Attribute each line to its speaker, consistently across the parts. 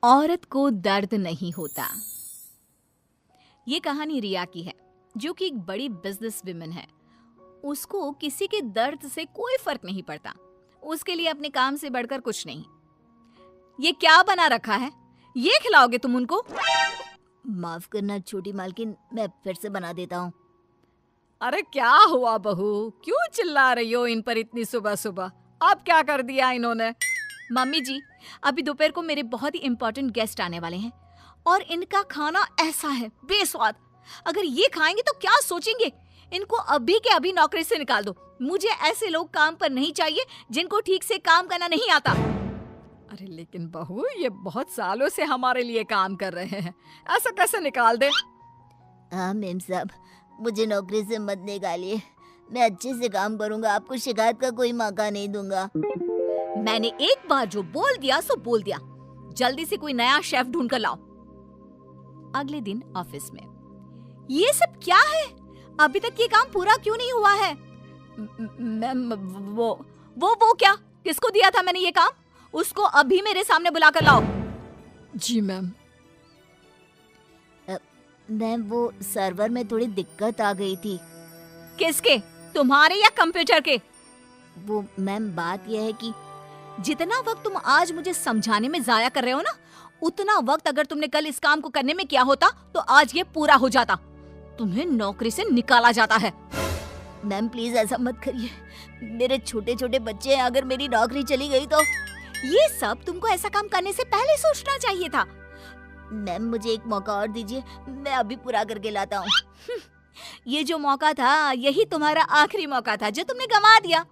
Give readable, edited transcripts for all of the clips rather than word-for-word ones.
Speaker 1: औरत को दर्द नहीं होता। ये कहानी रिया की है, जो कि एक बड़ी बिजनेस विमेन है। उसको किसी के दर्द से कोई फर्क नहीं पड़ता। उसके लिए अपने काम से बढ़कर कुछ नहीं। ये क्या बना रखा है? ये खिलाओगे तुम उनको?
Speaker 2: माफ करना छोटी मालकिन, मैं फिर से बना देता हूँ।
Speaker 1: अरे क्या हुआ बहू, क्यों चिल्ला रही हो इन पर इतनी सुबह सुबह? अब क्या कर दिया इन्होंने? मम्मी जी, अभी दोपहर को मेरे बहुत ही इम्पोर्टेंट गेस्ट आने वाले हैं और इनका खाना ऐसा है बेस्वाद। अगर ये खाएंगे तो क्या सोचेंगे? इनको अभी के अभी नौकरी से निकाल दो। मुझे ऐसे लोग काम पर नहीं चाहिए जिनको ठीक से काम करना नहीं आता। अरे लेकिन बहू, ये बहुत सालों से हमारे लिए काम कर रहे हैं, ऐसा कैसे निकाल दे?
Speaker 2: हाँ मेम साहब, मुझे नौकरी से मत निकालिए। मैं अच्छे से काम करूंगा, आपको शिकायत का कोई मौका नहीं दूंगा।
Speaker 1: मैंने एक बार जो बोल दिया सो बोल दिया। जल्दी से कोई नया शेफ ढूंढ कर लाओ। अगले दिन ऑफिस में, ये सब क्या है? अभी तक ये काम पूरा क्यों नहीं हुआ है? मैम, वो क्या? किसको दिया था मैंने ये काम? उसको अभी मेरे सामने बुलाकर लाओ। जी मैम।
Speaker 2: मैम, वो सर्वर में थोड़ी दिक्कत आ गई थी।
Speaker 1: किसके? तुम्हारे या कंप्यूटर के?
Speaker 2: वो मैम, बात यह है कि
Speaker 1: जितना वक्त तुम आज मुझे समझाने में जाया कर रहे हो ना, उतना वक्त अगर तुमने कल इस काम को करने में किया होता तो आज ये पूरा हो जाता। तुम्हें नौकरी से निकाला जाता है।
Speaker 2: मैम प्लीज ऐसा मत करिए, मेरे छोटे छोटे बच्चे हैं, अगर मेरी नौकरी चली गई तो।
Speaker 1: ये सब तुमको ऐसा काम करने से पहले सोचना चाहिए था।
Speaker 2: मैम मुझे एक मौका और दीजिए, मैं अभी पूरा करके लाता हूँ।
Speaker 1: ये जो मौका था, यही तुम्हारा आखिरी मौका था जो तुमने गंवा दिया।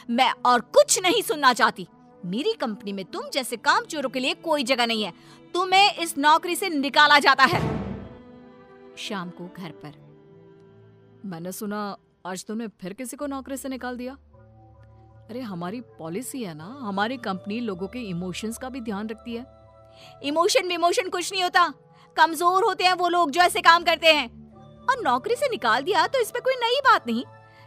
Speaker 1: मैं और कुछ नहीं सुनना चाहती। मेरी कंपनी में तुम जैसे कामचोरों के लिए कोई जगह नहीं है। तुम्हें इस नौकरी से निकाला जाता है। शाम को घर पर, मैंने सुना आज तुमने फिर किसी को नौकरी से निकाल दिया। अरे हमारी पॉलिसी है ना, हमारी कंपनी लोगों के इमोशंस का भी ध्यान रखती है। इमोशन कुछ नहीं होता। कमजोर होते हैं वो लोग जो ऐसे काम करते हैं। और नौकरी से निकाल दिया तो इसमें कोई नई बात नहीं।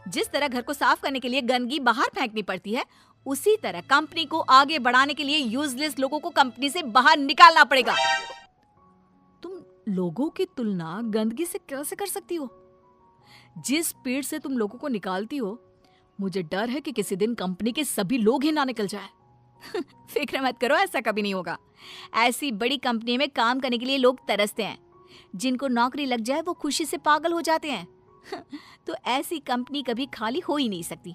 Speaker 1: जिस तरह घर को साफ करने के लिए गंदगी बाहर फेंकनी पड़ती है, उसी तरह कंपनी को आगे बढ़ाने के लिए यूजलेस लोगों को कंपनी से बाहर निकालना पड़ेगा। तुम लोगों की तुलना गंदगी से कैसे कर सकती हो? जिस स्पीड से तुम लोगों को निकालती हो, मुझे डर है कि किसी दिन कंपनी के सभी लोग ही ना निकल जाए। फिक्र मत करो, ऐसा कभी नहीं होगा। ऐसी बड़ी कंपनी में काम करने के लिए लोग तरसते हैं। जिनको नौकरी लग जाए वो खुशी से पागल हो जाते हैं। तो ऐसी कंपनी कभी खाली हो ही नहीं सकती।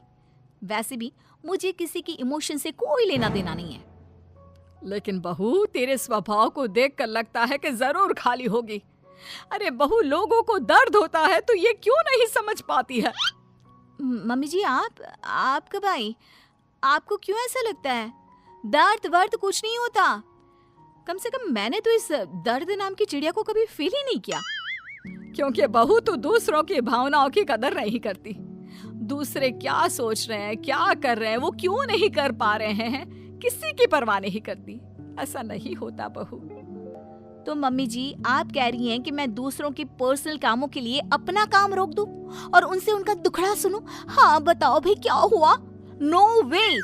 Speaker 1: वैसे भी मुझे किसी की इमोशन से कोई लेना देना नहीं है। लेकिन बहू, तेरे स्वभाव को देखकर लगता है कि जरूर खाली होगी। अरे बहू, लोगों को दर्द होता है तो ये क्यों नहीं समझ पाती है? मम्मी जी, आप कब आई? आपको क्यों ऐसा लगता है? दर्द वर्द कुछ नहीं होता। कम से कम मैंने तो इस दर्द नाम की चिड़िया को कभी फील ही नहीं किया। क्योंकि बहू तो दूसरों की भावनाओं की कदर नहीं करती। दूसरे क्या सोच रहे हैं, क्या कर रहे हैं, वो क्यों नहीं कर पा रहे हैं, किसी की परवाह नहीं करती। ऐसा नहीं होता बहू। तो मम्मी जी, आप कह रही हैं कि मैं दूसरों के पर्सनल कामों के लिए अपना काम रोक दूं और उनसे उनका दुखड़ा सुनूं? हाँ बताओ भाई, क्या हुआ? नो वे।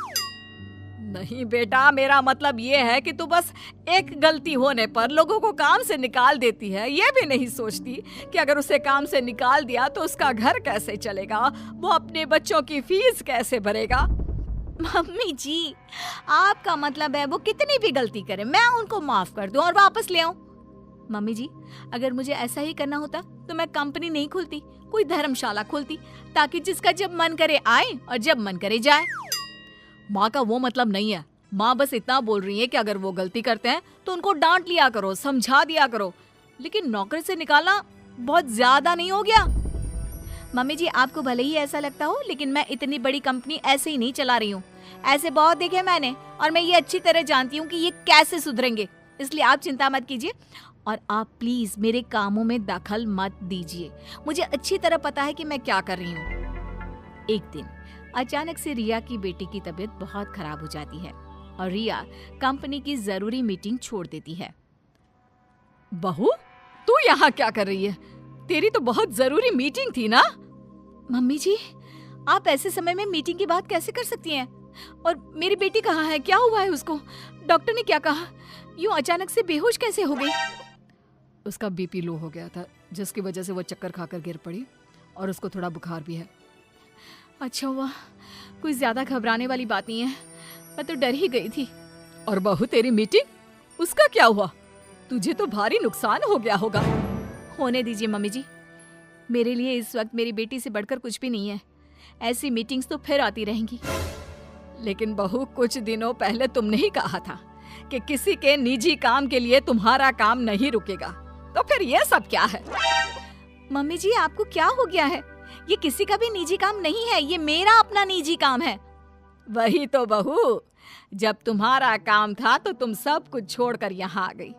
Speaker 1: नहीं बेटा, मेरा मतलब ये है कि तू बस एक गलती होने पर लोगों को काम से निकाल देती है। ये भी नहीं सोचती कि अगर उसे काम से निकाल दिया तो उसका घर कैसे चलेगा, वो अपने बच्चों की फीस कैसे भरेगा। मम्मी जी, आपका मतलब है वो कितनी भी गलती करे मैं उनको माफ कर दूं और वापस ले आऊं? मम्मी जी, अगर मुझे ऐसा ही करना होता तो मैं कंपनी नहीं खोलती, कोई धर्मशाला खोलती, ताकि जिसका जब मन करे आए और जब मन करे जाए। माँ का वो मतलब नहीं है। माँ बस इतना बोल रही है कि अगर वो गलती करते हैं तो उनको डांट लिया करो, समझा दिया करो। लेकिन नौकरी से निकालना बहुत ज्यादा नहीं हो गया? मम्मी जी, आपको भले ही ऐसा लगता हो, लेकिन मैं इतनी बड़ी कंपनी ऐसे ही नहीं चला रही हूँ। ऐसे बहुत देखे मैंने और मैं ये अच्छी तरह जानती हूँ कि ये कैसे सुधरेंगे। इसलिए आप चिंता मत कीजिए और आप प्लीज मेरे कामों में दखल मत दीजिए। मुझे अच्छी तरह पता है कि मैं क्या कर रही हूँ। एक दिन अचानक से रिया की बेटी की तबीयत बहुत खराब हो जाती है और रिया कंपनी की जरूरी मीटिंग छोड़ देती है। बहू, तू यहाँ क्या कर रही है? तेरी तो बहुत जरूरी मीटिंग थी ना? मम्मी जी, आप ऐसे समय में मीटिंग की बात कैसे कर सकती हैं? और मेरी बेटी कहाँ है? क्या हुआ है उसको? डॉक्टर ने क्या कहा? यूं अचानक से बेहोश कैसे हो गई? उसका बीपी लो हो गया था, जिसकी वजह से वो चक्कर खाकर गिर पड़ी और उसको थोड़ा बुखार भी है। अच्छा हुआ, कोई ज्यादा घबराने वाली बात नहीं है, मैं तो डर ही गई थी। और बहू तेरी मीटिंग, उसका क्या हुआ? तुझे तो भारी नुकसान हो गया होगा। होने दीजिए मम्मी जी, मेरे लिए इस वक्त मेरी बेटी से बढ़कर कुछ भी नहीं है। ऐसी मीटिंग्स तो फिर आती रहेंगी। लेकिन बहू, कुछ दिनों पहले तुमने ही कहा था कि किसी के निजी काम के लिए तुम्हारा काम नहीं रुकेगा, तो फिर ये सब क्या है? मम्मी जी, आपको क्या हो गया है? ये किसी का भी निजी काम नहीं है, ये मेरा अपना निजी काम है। वही तो बहू, जब तुम्हारा काम था तो तुम सब कुछ छोड़कर यहाँ आ गई,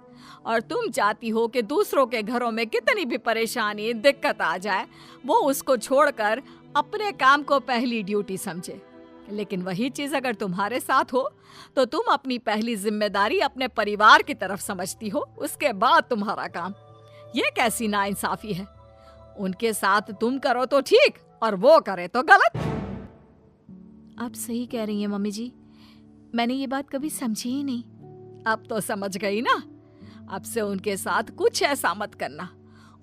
Speaker 1: और तुम चाहती हो कि दूसरों के घरों में कितनी भी परेशानी दिक्कत आ जाए, वो उसको छोड़कर अपने काम को पहली ड्यूटी समझे। लेकिन वही चीज अगर तुम्हारे साथ हो तो तुम अपनी पहली जिम्मेदारी अपने परिवार की तरफ समझती हो, उसके बाद तुम्हारा काम। ये कैसी नाइंसाफी है? उनके साथ तुम करो तो ठीक और वो करे तो गलत। आप सही कह रही हैं मम्मी जी, मैंने ये बात कभी समझी ही नहीं। अब तो समझ गई ना? अब से उनके साथ कुछ ऐसा मत करना,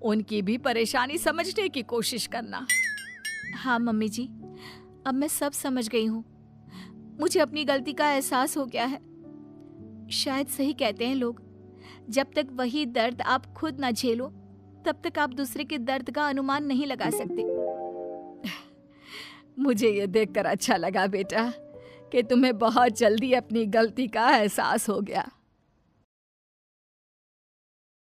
Speaker 1: उनकी भी परेशानी समझने की कोशिश करना। हाँ मम्मी जी, अब मैं सब समझ गई हूँ। मुझे अपनी गलती का एहसास हो गया है। शायद सही कहते हैं लोग, जब तक वही दर्द आप खुद ना झेलो तब तक आप दूसरे के दर्द का अनुमान नहीं लगा सकते। मुझे ये देखकर अच्छा लगा बेटा कि तुम्हें बहुत जल्दी अपनी गलती का एहसास हो गया।